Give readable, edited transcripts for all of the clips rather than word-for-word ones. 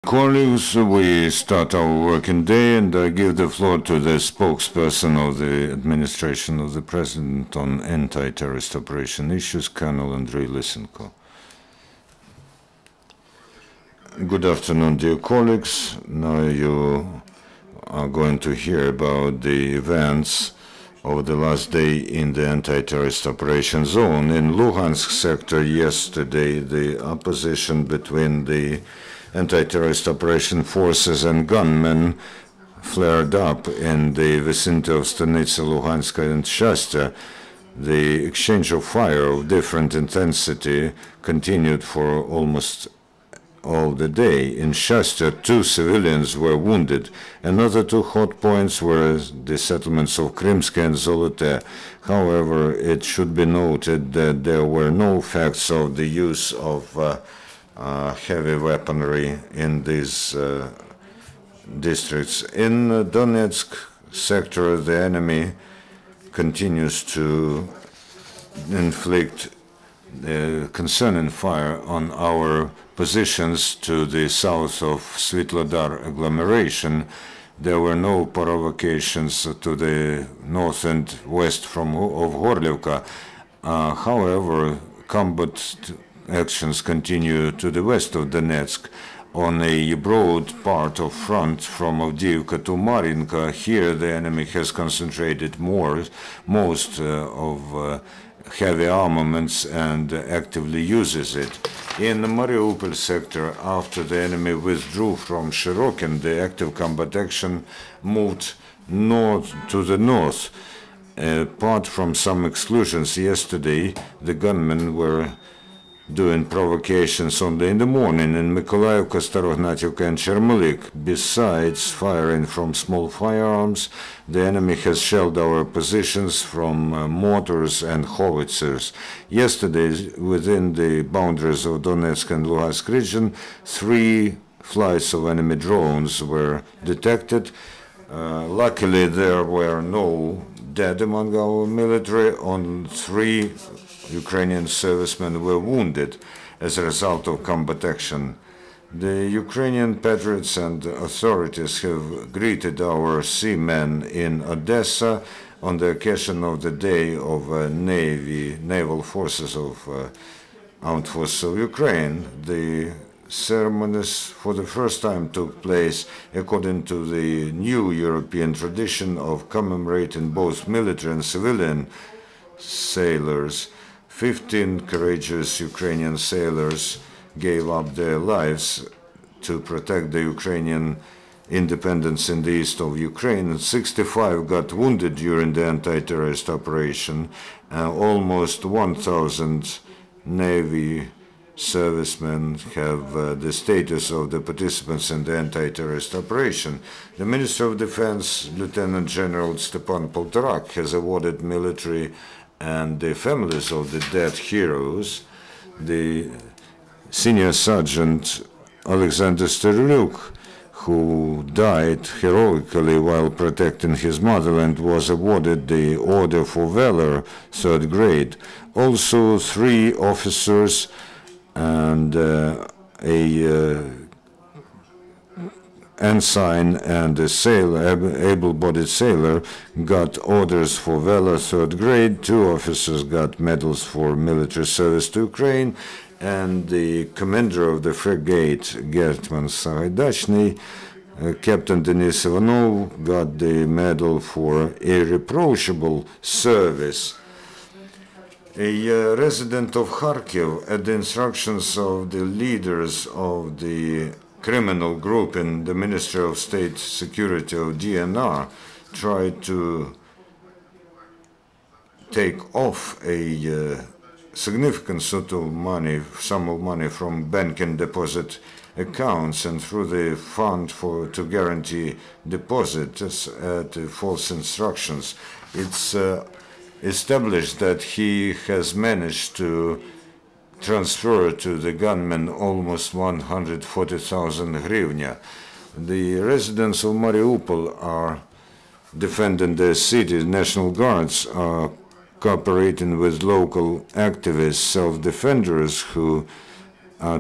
Colleagues, we start our working day, and I give the floor to the spokesperson of the administration of the President on anti-terrorist operation issues, Colonel Andriy Lysenko. Good afternoon, dear colleagues. Now you are going to hear about the events of the last day in the anti-terrorist operation zone. In Luhansk sector yesterday, the opposition between the anti-terrorist operation forces and gunmen flared up in the vicinity of Stanitsa, Luhansk and Shasta. The exchange of fire of different intensity continued for almost all the day. In Shasta, 2 civilians were wounded. Another 2 hot points were the settlements of Krymsky and Zolote. However, it should be noted that there were no facts of the use of heavy weaponry in these districts. In Donetsk sector, the enemy continues to inflict concerning fire on our positions to the south of Svitlodar agglomeration. There were no provocations to the north and west of Horlivka. However, combat actions continue to the west of Donetsk on a broad part of front from Avdiivka to Marinka. Here the enemy has concentrated most of heavy armaments and actively uses it. In the Mariupol sector, after the enemy withdrew from Shirokin, the active combat action moved to the north. Apart from some exclusions yesterday, the gunmen were doing provocations only in the morning in Mykolaiivka, Starognatiivka and Chermalik. Besides firing from small firearms, the enemy has shelled our positions from mortars and howitzers. Yesterday, within the boundaries of Donetsk and Luhansk region, 3 flights of enemy drones were detected. Luckily, there were no dead among our military. On 3 Ukrainian servicemen were wounded as a result of combat action. The Ukrainian patriots and authorities have greeted our seamen in Odessa on the occasion of the Day of Naval Forces of Armed Forces of Ukraine. The ceremonies for the first time took place according to the new European tradition of commemorating both military and civilian sailors. 15 courageous Ukrainian sailors gave up their lives to protect the Ukrainian independence in the east of Ukraine, and 65 got wounded during the anti-terrorist operation. Almost 1,000 Navy servicemen have the status of the participants in the anti-terrorist operation. The Minister of Defense, Lieutenant General Stepan Poltorak, has awarded military and the families of the dead heroes. The Senior Sergeant Alexander Steryuk, who died heroically while protecting his motherland, was awarded the Order for Valor, 3rd grade. Also, 3 officers and a ensign and a able-bodied sailor got orders for valor, 3rd grade. 2 officers got medals for military service to Ukraine, and the commander of the frigate, Gertman Sahaidachny, Captain Denis Ivanov, got the medal for irreproachable service. A resident of Kharkiv, at the instructions of the leaders of the criminal group in the Ministry of State Security of DNR, tried to take off a significant sum of money from bank and deposit accounts and through the fund to guarantee deposits at false instructions. It's established that he has managed to transfer to the gunmen almost 140,000 hryvnia. The residents of Mariupol are defending their city. National Guards are cooperating with local activists, self-defenders who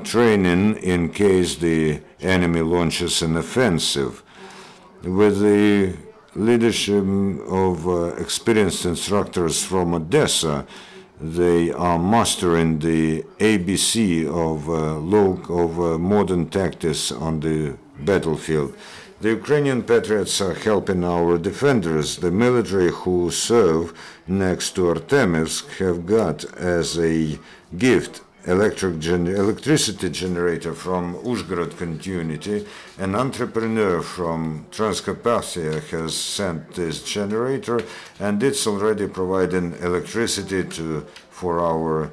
training in case the enemy launches an offensive. With the leadership of experienced instructors from Odessa, they are mastering the ABC of modern tactics on the battlefield. The Ukrainian patriots are helping our defenders. The military who serve next to Artemivsk have got as a gift electricity generator from Uzhgorod community. An entrepreneur from Transcarpathia has sent this generator, and it's already providing electricity for our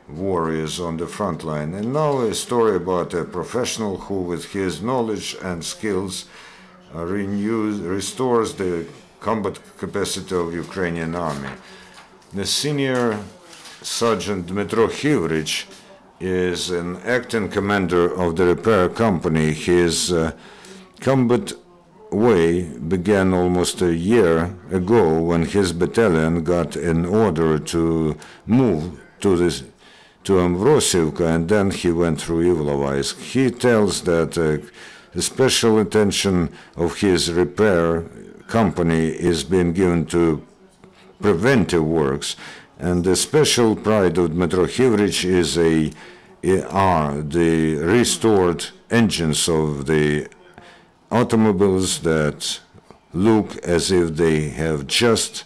warriors on the front line. And now a story about a professional who, with his knowledge and skills, restores the combat capacity of Ukrainian army. The senior Sergeant Dmitro Khivrich is an acting commander of the repair company. His combat way began almost a year ago when his battalion got an order to move to Ambrosivka, and then he went through Ilovaisk. He tells that the special attention of his repair company is being given to preventive works, and the special pride of Dmitro Khivrich are the restored engines of the automobiles that look as if they have just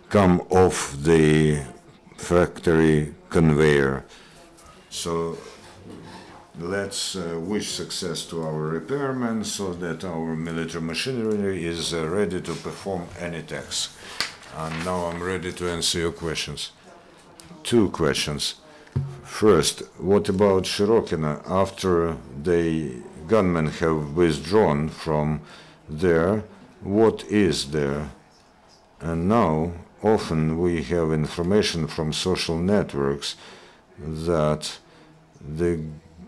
come off the factory conveyor. So let's wish success to our repairmen so that our military machinery is ready to perform any task. And now I'm ready to answer your questions. Two questions. First, what about Shirokina? After the gunmen have withdrawn from there, what is there? And now, often we have information from social networks that the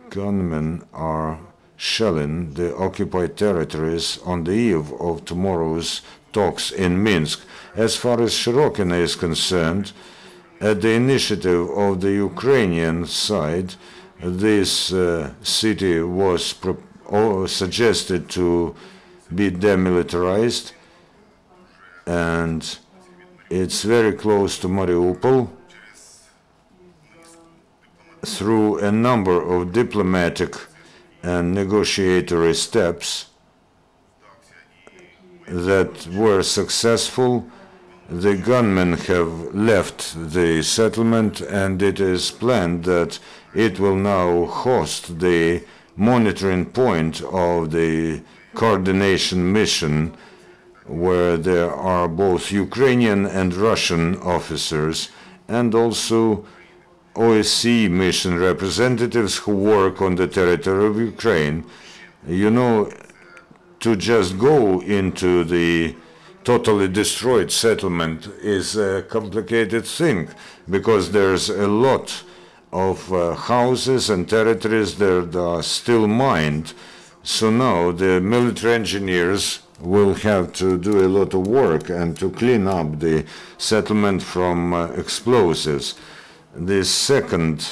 gunmen are shelling the occupied territories on the eve of tomorrow's talks in Minsk. As far as Shirokina is concerned, at the initiative of the Ukrainian side, this city was suggested to be demilitarized, and it's very close to Mariupol. Through a number of diplomatic and negotiatory steps that were successful, the gunmen have left the settlement, and it is planned that it will now host the monitoring point of the coordination mission, where there are both Ukrainian and Russian officers, and also OSCE mission representatives who work on the territory of Ukraine. You know, to just go into the totally destroyed settlement is a complicated thing, because there's a lot of houses and territories that are still mined. So now the military engineers will have to do a lot of work and to clean up the settlement from explosives. The second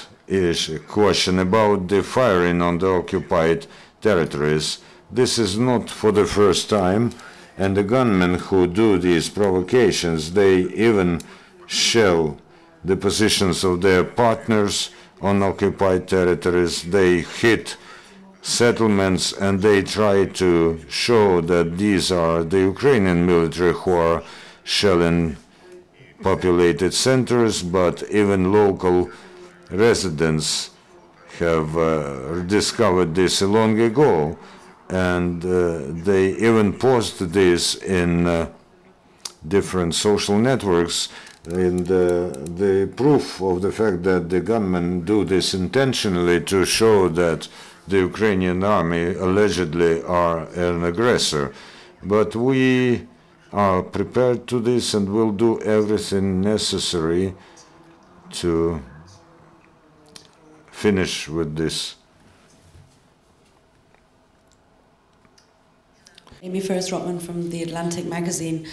question about the firing on the occupied territories. This is not for the first time, and the gunmen who do these provocations, they even shell the positions of their partners on occupied territories. They hit settlements, and they try to show that these are the Ukrainian military who are shelling populated centers, but even local residents have discovered this long ago, and they even post this in different social networks. And the proof of the fact that the gunmen do this intentionally to show that the Ukrainian army allegedly are an aggressor. But we are prepared to this and will do everything necessary to finish with this. Amy Ferris-Rotman from The Atlantic magazine.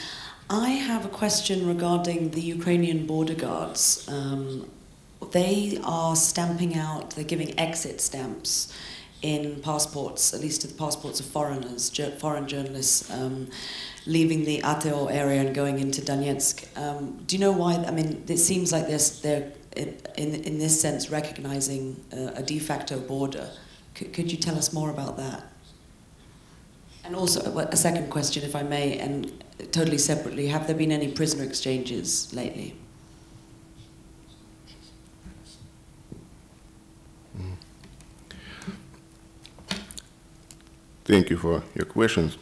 I have a question regarding the Ukrainian border guards. they are stamping out, they're giving exit stamps in passports, at least to the passports of foreigners, foreign journalists leaving the ATO area and going into Donetsk. Do you know why? I mean, it seems like they're in this sense recognizing a de facto border. Could you tell us more about that? And also, a second question, if I may, and totally separately, have there been any prisoner exchanges lately? Thank you for your questions.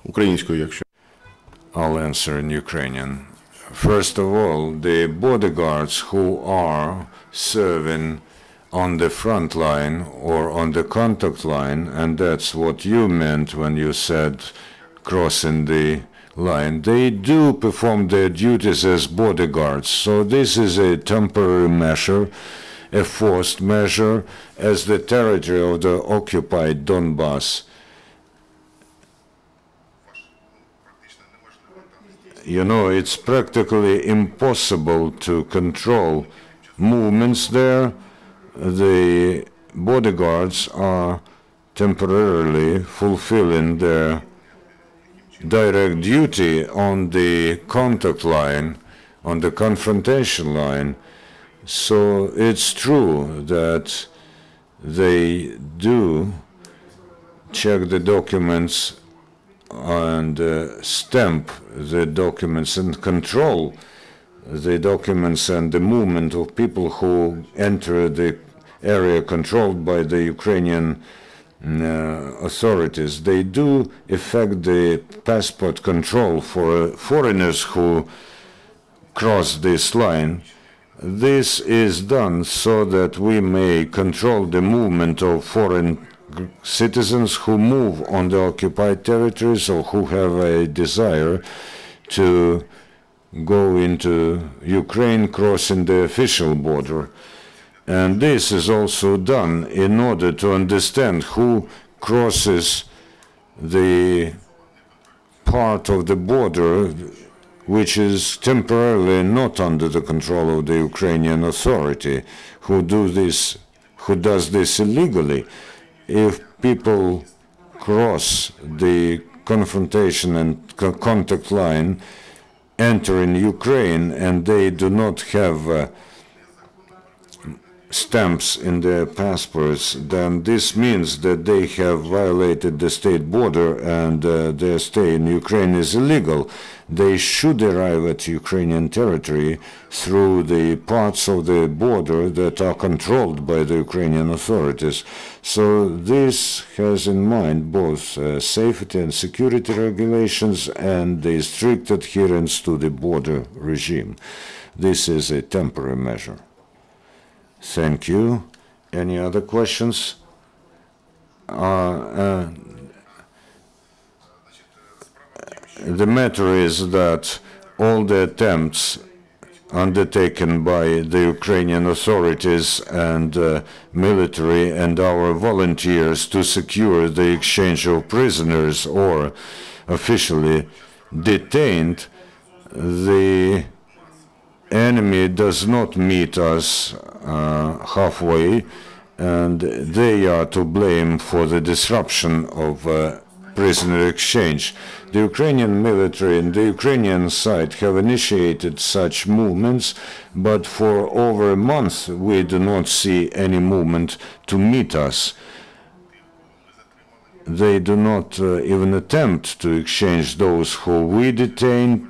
Українською, якщо. I'll answer in Ukrainian. First of all, the bodyguards who are serving on the front line or on the contact line, and that's what you meant when you said crossing the line, they do perform their duties as bodyguards. So this is a temporary measure, a forced measure, as the territory of the occupied Donbass. You know, it's practically impossible to control movements there. The bodyguards are temporarily fulfilling their direct duty on the contact line, on the confrontation line. So it's true that they do check the documents and stamp the documents and control the documents and the movement of people who enter the area controlled by the Ukrainian authorities. They do effect the passport control for foreigners who cross this line. This is done so that we may control the movement of foreign citizens who move on the occupied territories or who have a desire to go into Ukraine crossing the official border. And this is also done in order to understand who crosses the part of the border which is temporarily not under the control of the Ukrainian authority, who does this illegally. If people cross the confrontation and contact line, enter in Ukraine, and they do not have stamps in their passports, then this means that they have violated the state border and their stay in Ukraine is illegal. They should arrive at Ukrainian territory through the parts of the border that are controlled by the Ukrainian authorities. So this has in mind both safety and security regulations and the strict adherence to the border regime. This is a temporary measure. Thank you. Any other questions? The matter is that all the attempts undertaken by the Ukrainian authorities and military and our volunteers to secure the exchange of prisoners or officially detained, the enemy does not meet us halfway, and they are to blame for the disruption of prisoner exchange. The Ukrainian military and the Ukrainian side have initiated such movements, but for over a month we do not see any movement to meet us. They do not even attempt to exchange those who we detain,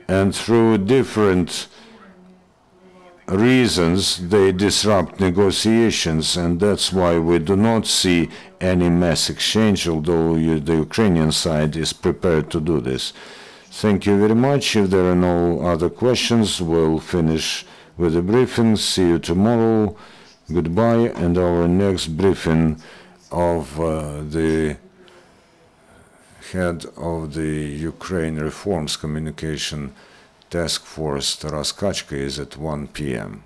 and through different reasons they disrupt negotiations, and that's why we do not see any mass exchange, although the Ukrainian side is prepared to do this. Thank you very much. If there are no other questions, we'll finish with the briefing. See you tomorrow. Goodbye. And our next briefing of the head of the Ukraine Reforms Communication Task Force, Taras Kachka, is at 1 p.m.